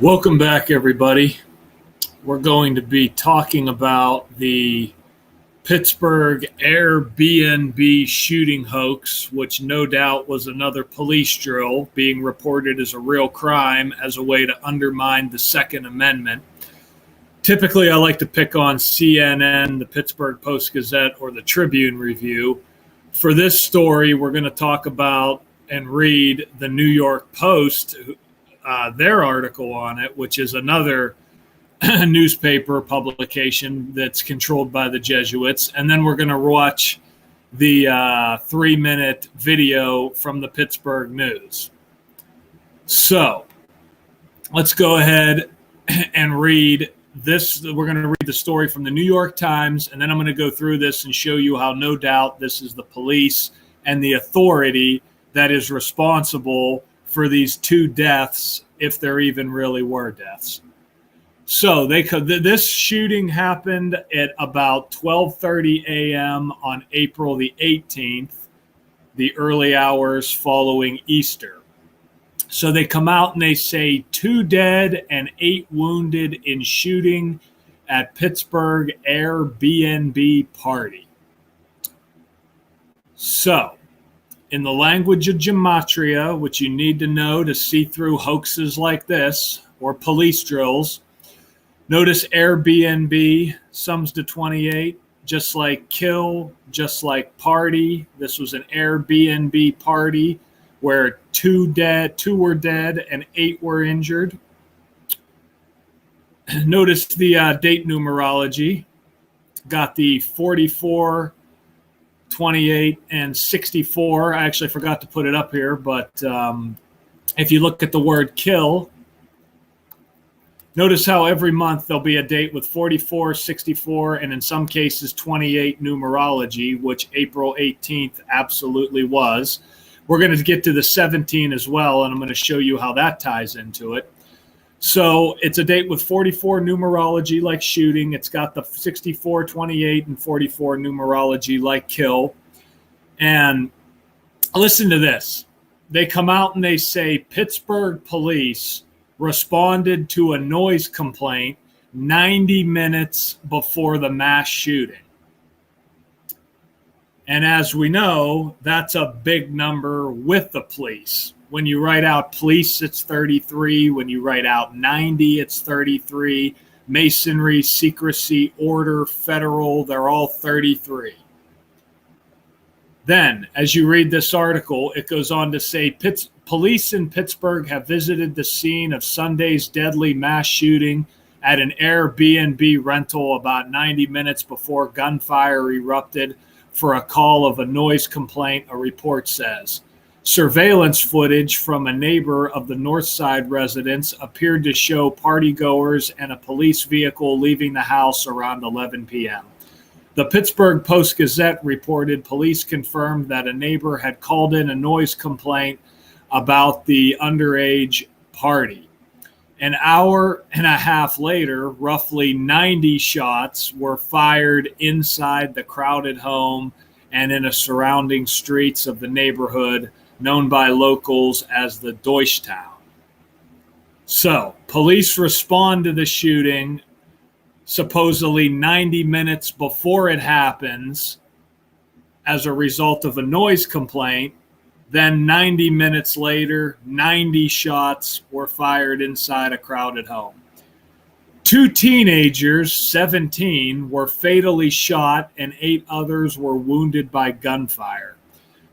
Welcome back, everybody. We're going to be talking about the Pittsburgh Airbnb shooting hoax, which no doubt was another police drill being reported as a real crime as a way to undermine the Second Amendment. Typically, I like to pick on CNN, the Pittsburgh Post-Gazette, or the Tribune Review. For this story, we're going to talk about and read the New York Post, their article on it, which is another newspaper publication that's controlled by the Jesuits. And then we're going to watch the 3-minute video from the Pittsburgh News. So let's go ahead and read this. We're going to read the story from the New York Times, and then I'm going to go through this and show you how no doubt this is the police and the authority that is responsible for these two deaths, if there even really were deaths. So this shooting happened at about 12:30 a.m. on April the 18th, the early hours following Easter. So they come out and they say 2 dead and 8 wounded in shooting at Pittsburgh Airbnb party. So, in the language of gematria, which you need to know to see through hoaxes like this or police drills, notice Airbnb sums to 28, just like kill, just like party. This was an Airbnb party where 2 were dead and 8 were injured. Notice the date numerology. Got the 44, 28, and 64. I actually forgot to put it up here, but if you look at the word kill, notice how every month there'll be a date with 44, 64, and in some cases 28 numerology, which April 18th absolutely was. We're going to get to the 17 as well, and I'm going to show you how that ties into it. So it's a date with 44 numerology like shooting. It's got the 64, 28, and 44 numerology like kill. And listen to this. They come out and they say Pittsburgh police responded to a noise complaint 90 minutes before the mass shooting. And as we know, that's a big number with the police. When you write out police, it's 33. When you write out 90, it's 33. Masonry, secrecy, order, federal, they're all 33. Then, as you read this article, it goes on to say, police in Pittsburgh have visited the scene of Sunday's deadly mass shooting at an Airbnb rental about 90 minutes before gunfire erupted for a call of a noise complaint, a report says. Surveillance footage from a neighbor of the North Side residence appeared to show partygoers and a police vehicle leaving the house around 11 p.m. The Pittsburgh Post-Gazette reported police confirmed that a neighbor had called in a noise complaint about the underage party. An hour and a half later, roughly 90 shots were fired inside the crowded home and in the surrounding streets of the neighborhood, known by locals as the Deutschtown. So, police respond to the shooting supposedly 90 minutes before it happens as a result of a noise complaint. Then 90 minutes later, 90 shots were fired inside a crowded home. 2 teenagers, 17, were fatally shot and 8 others were wounded by gunfire.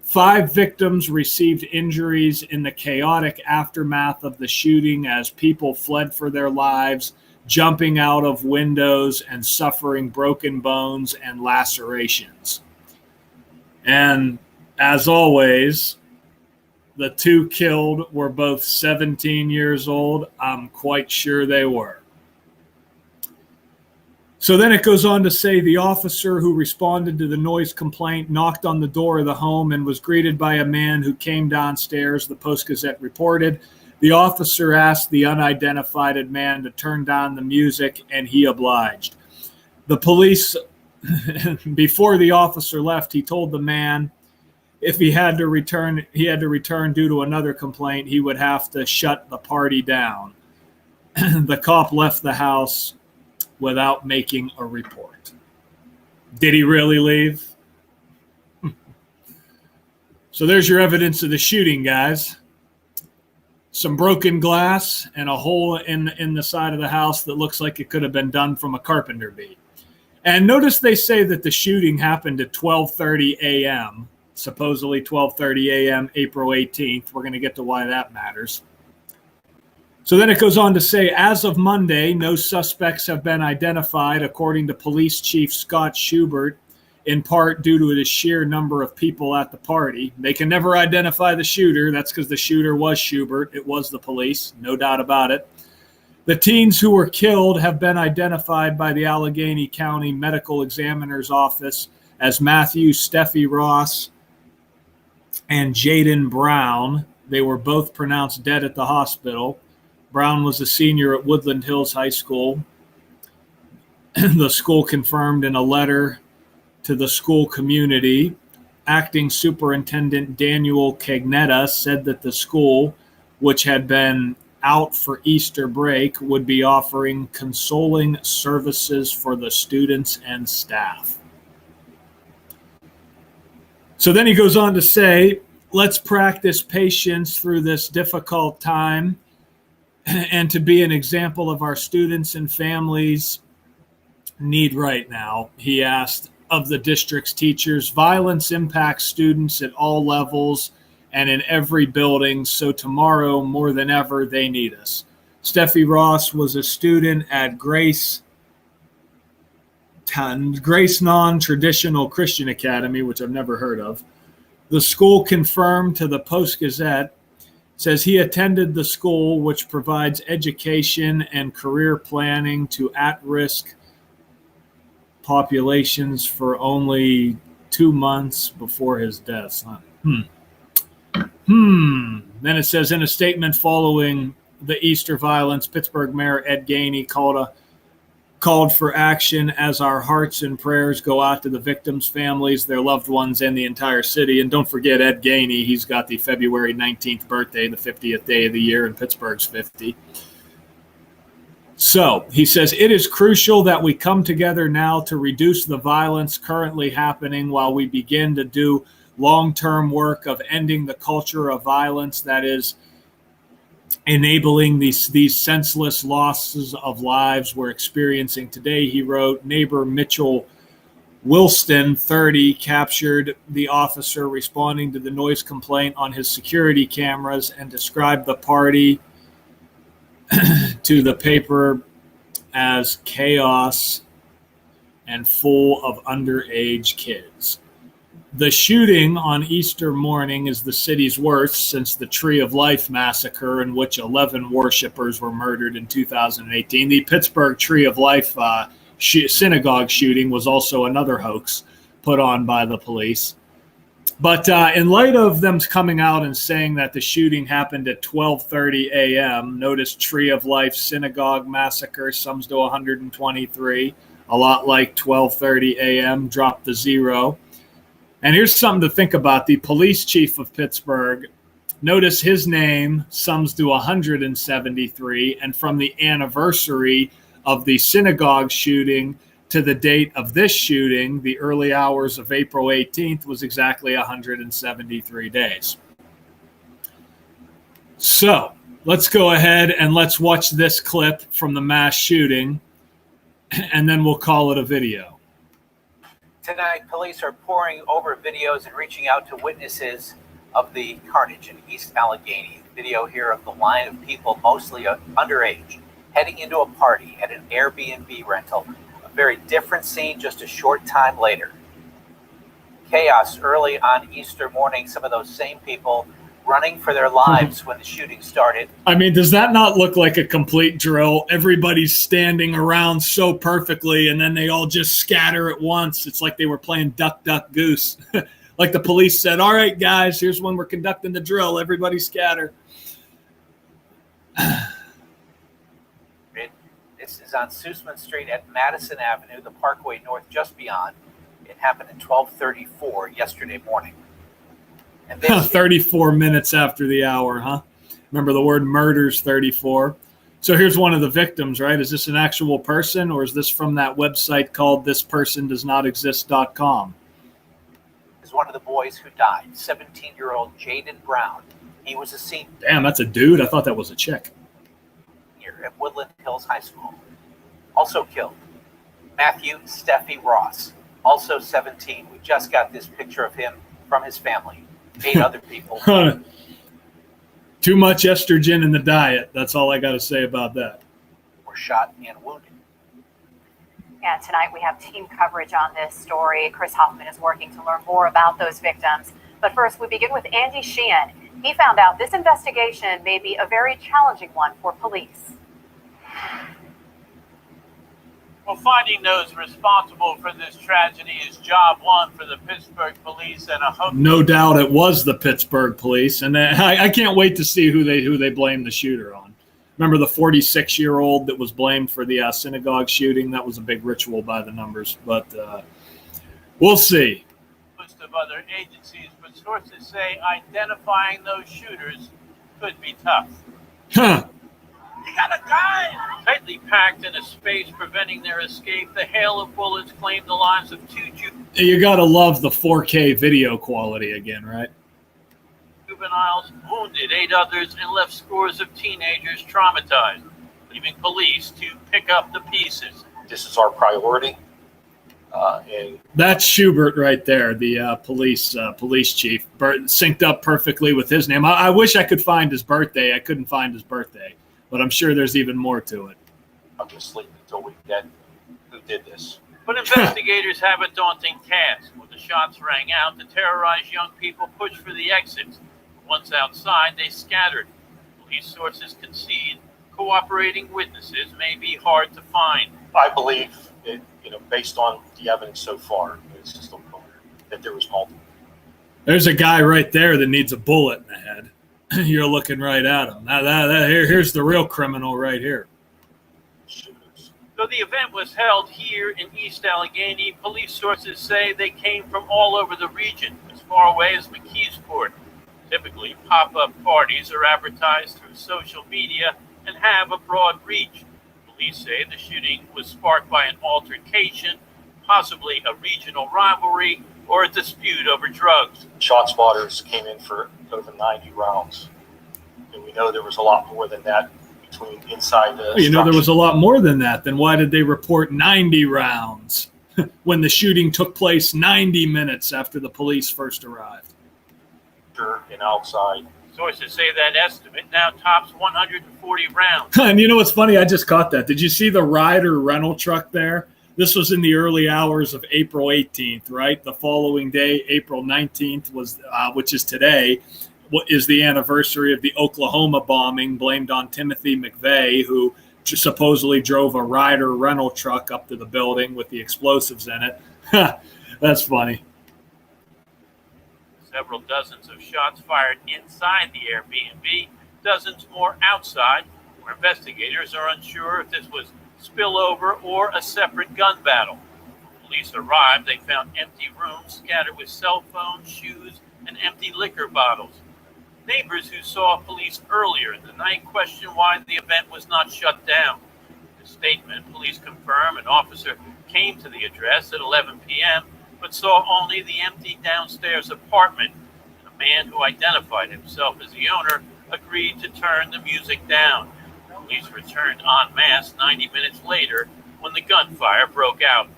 5 victims received injuries in the chaotic aftermath of the shooting as people fled for their lives, jumping out of windows and suffering broken bones and lacerations. And as always, the 2 killed were both 17 years old. I'm quite sure they were. So then it goes on to say the officer who responded to the noise complaint knocked on the door of the home and was greeted by a man who came downstairs, the Post-Gazette reported. The officer asked the unidentified man to turn down the music, and he obliged. The police, before the officer left, he told the man if he had to return due to another complaint, he would have to shut the party down. The cop left the house without making a report. Did he really leave? So there's your evidence of the shooting, guys. Some broken glass and a hole in the side of the house that looks like it could have been done from a carpenter bee. And notice they say that the shooting happened at 12:30 a.m., supposedly 12:30 a.m., April 18th. We're going to get to why that matters. So then it goes on to say, as of Monday, no suspects have been identified, according to Police Chief Scott Schubert, in part due to the sheer number of people at the party. They can never identify the shooter. That's because the shooter was Schubert. It was the police, no doubt about it. The teens who were killed have been identified by the Allegheny County Medical Examiner's Office as Matthew Steffi Ross and Jaden Brown. They were both pronounced dead at the hospital. Brown was a senior at Woodland Hills High School. The school confirmed in a letter to the school community. Acting Superintendent Daniel Cagnetta said that the school, which had been out for Easter break, would be offering consoling services for the students and staff. So then he goes on to say, let's practice patience through this difficult time and to be an example of our students and families need right now. He asked of the district's teachers, violence impacts students at all levels and in every building, so tomorrow more than ever they need us. Steffi Ross was a student at Grace Non-Traditional Christian Academy, which I've never heard of. The school confirmed to the Post-Gazette, says he attended the school, which provides education and career planning to at-risk populations, for only 2 months before his death. Then it says, in a statement following the Easter violence, Pittsburgh Mayor Ed Gainey called for action as our hearts and prayers go out to the victims' families, their loved ones, and the entire city. And don't forget Ed Gainey. He's got the February 19th birthday, the 50th day of the year, and Pittsburgh's 50. So he says, it is crucial that we come together now to reduce the violence currently happening while we begin to do long-term work of ending the culture of violence that is enabling these senseless losses of lives we're experiencing today. He wrote, neighbor Mitchell Wilston, 30, captured the officer responding to the noise complaint on his security cameras and described the party to the paper as chaos and full of underage kids. The shooting on Easter morning is the city's worst since the Tree of Life massacre, in which 11 worshipers were murdered in 2018. The Pittsburgh Tree of Life synagogue shooting was also another hoax put on by the police. But in light of them coming out and saying that the shooting happened at 12:30 a.m., notice Tree of Life synagogue massacre sums to 123, a lot like 12:30 a.m., drop the zero. And here's something to think about. The police chief of Pittsburgh, notice his name sums to 173, and from the anniversary of the synagogue shooting to the date of this shooting, the early hours of April 18th, was exactly 173 days. So let's go ahead and let's watch this clip from the mass shooting, and then we'll call it a video. Tonight, police are poring over videos and reaching out to witnesses of the carnage in East Allegheny. Video here of the line of people, mostly underage, heading into a party at an Airbnb rental. Very different scene just a short time later. Chaos early on Easter morning. Some of those same people running for their lives when the shooting started. I mean, does that not look like a complete drill? Everybody's standing around so perfectly, and then they all just scatter at once. It's like they were playing Duck, Duck, Goose. Like the police said, all right, guys, here's when we're conducting the drill. Everybody scatter. This is on Sussman Street at Madison Avenue, the Parkway North just beyond. It happened at 12:34 yesterday morning. And 34 minutes after the hour, huh? Remember the word murder's 34. So here's one of the victims, right? Is this an actual person, or is this from that website called thispersondoesnotexist.com? Is one of the boys who died, 17-year-old Jaden Brown. He was a senior. Damn, that's a dude. I thought that was a chick. At Woodland Hills High School. Also killed, Matthew Steffi Ross, also 17. We just got this picture of him from his family. 8 other people. Too much estrogen in the diet. That's all I got to say about that. Were shot and wounded. Yeah, tonight we have team coverage on this story. Chris Hoffman is working to learn more about those victims. But first, we begin with Andy Sheehan. He found out this investigation may be a very challenging one for police. Well, finding those responsible for this tragedy is job one for the Pittsburgh police and a hope. No doubt it was the Pittsburgh police, and I can't wait to see who they blame the shooter on. Remember the 46-year-old that was blamed for the synagogue shooting? That was a big ritual by the numbers, but we'll see. List of other agencies, but sources say identifying those shooters could be tough. Huh. You got a guy tightly packed in a space preventing their escape. The hail of bullets claimed the lives of 2 You got to love the 4K video quality again, right? juveniles, wounded 8 others, and left scores of teenagers traumatized, leaving police to pick up the pieces. This is our priority. And that's Schubert right there, the police chief, synced up perfectly with his name. I wish I could find his birthday. I couldn't find his birthday, but I'm sure there's even more to it. I'm just sleeping until we get who did this. But investigators have a daunting task. When the shots rang out, the terrorized young people pushed for the exits. Once outside, they scattered. Police sources concede cooperating witnesses may be hard to find. I believe, based on the evidence so far, it's just unclear that there was multiple. There's a guy right there that needs a bullet in the head. You're looking right at him. Here's the real criminal right here. Though the event was held here in East Allegheny, police sources say they came from all over the region, as far away as McKeesport. Typically, pop-up parties are advertised through social media and have a broad reach. Police say the shooting was sparked by an altercation, possibly a regional rivalry, or a dispute over drugs. Shot spotters came in for over 90 rounds. And we know there was a lot more than that between inside the there was a lot more than that. Then why did they report 90 rounds when the shooting took place 90 minutes after the police first arrived? And outside. Sources say that estimate now tops 140 rounds. And you know what's funny? I just caught that. Did you see the Ryder rental truck there? This was in the early hours of April 18th, right? The following day, April 19th, was, which is today, is the anniversary of the Oklahoma bombing blamed on Timothy McVeigh, who supposedly drove a Ryder rental truck up to the building with the explosives in it. That's funny. Several dozens of shots fired inside the Airbnb, dozens more outside, where investigators are unsure if this was spillover or a separate gun battle. When police arrived, they found empty rooms scattered with cell phones, shoes, and empty liquor bottles. Neighbors who saw police earlier in the night questioned why the event was not shut down. In a statement, police confirm an officer came to the address at 11 p.m., but saw only the empty downstairs apartment. And a man who identified himself as the owner agreed to turn the music down. Police returned en masse 90 minutes later when the gunfire broke out.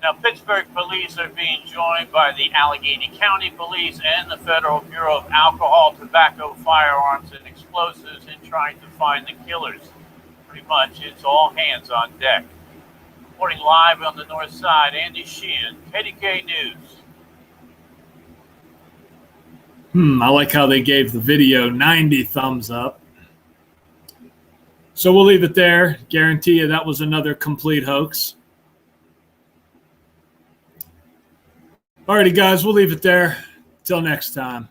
Now, Pittsburgh police are being joined by the Allegheny County Police and the Federal Bureau of Alcohol, Tobacco, Firearms, and Explosives in trying to find the killers. Pretty much it's all hands on deck. Reporting live on the north side, Andy Sheehan, KDK News. I like how they gave the video 90 thumbs up. So we'll leave it there. Guarantee you that was another complete hoax. Alrighty, guys, we'll leave it there. Till next time.